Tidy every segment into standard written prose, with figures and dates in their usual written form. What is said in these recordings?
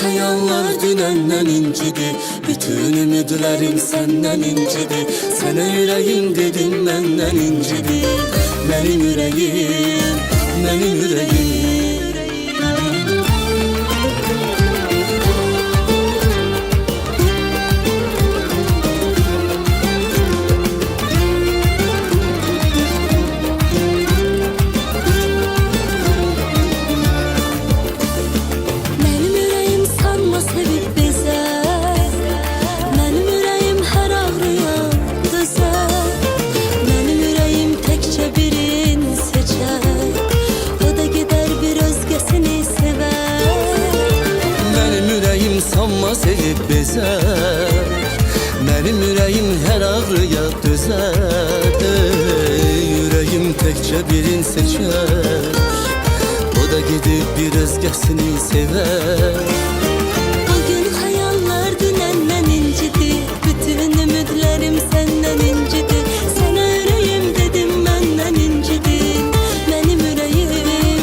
xəyallar dünəndən incidi, bütün ümidlərim səndən incidi. Sənə ürəyim dedim məndən incidi. Mənim ürəyim, mənim ürəyim. Sanma sevib bezər, mənim ürəyim hər ağrıya dözər. Ürəyim təkcə birin seçər, o da gedib bir özgəsini sevər. Bugün xəyallar dünəndən incidi, bütün ümidlərim səndən incidi. Sənə ürəyim dedim məndən incidi. Mənim ürəyim,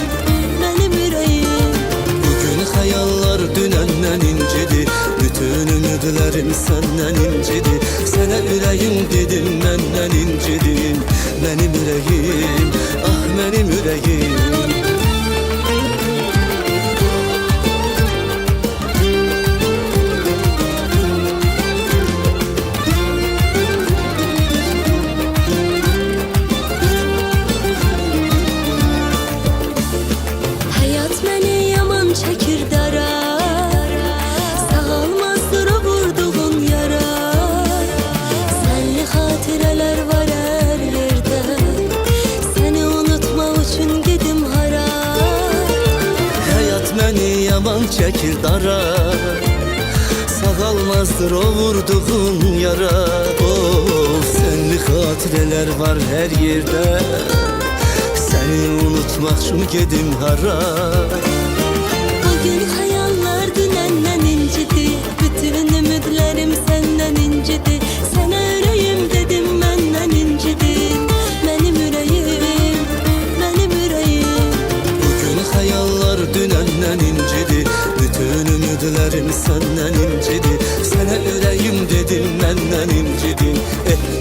mənim ürəyim. Bugün xəyallar dünəndən incidi, bütün ümidlərim səndən incidi. Sənə ürəyim dedim məndən incidi. Mənim ürəyim, ah mənim ürəyim. Həyat məni yaman çəkir dara, sağalmazdır o vurduğun yara. Sənli xatirələr var hər yerdə, səni unutmaq üçün gedim hara. Həyat məni yaman çəkir dara, sağalmazdır o vurduğun yara. Sənli xatirələr var hər yerdə, səni unutmaq üçün gedim hara. Bugün xəyallar dünəndən incidi, bütün ümidlərim səndən incidi. Sənə ürəyim dedim məndən incidi. Mənim ürəyim, mənim ürəyim. Bugün xəyallar dünəndən incidi, bütün ümidlərim səndən incidi. Sənə ürəyim dedim məndən incidi.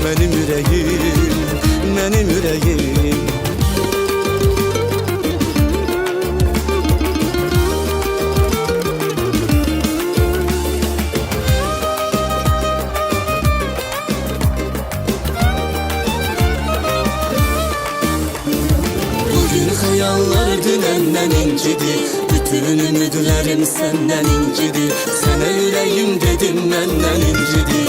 Mənim ürəyim, mənim ürəyim. Xəyallar dünəndən incidi, bütün ümidlərim səndən incidi. Sənə ürəyim dedim məndən incidi.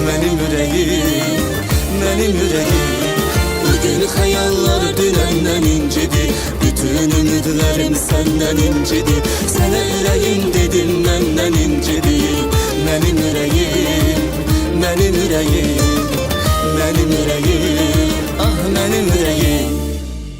Mənim ürəyim, mənim ürəyim. Bugün xəyallar dünəndən incidi, bütün ümidlərim səndən incidi. Sənə ürəyim dedim məndən incidi. Mənim ürəyim, mənim ürəyim.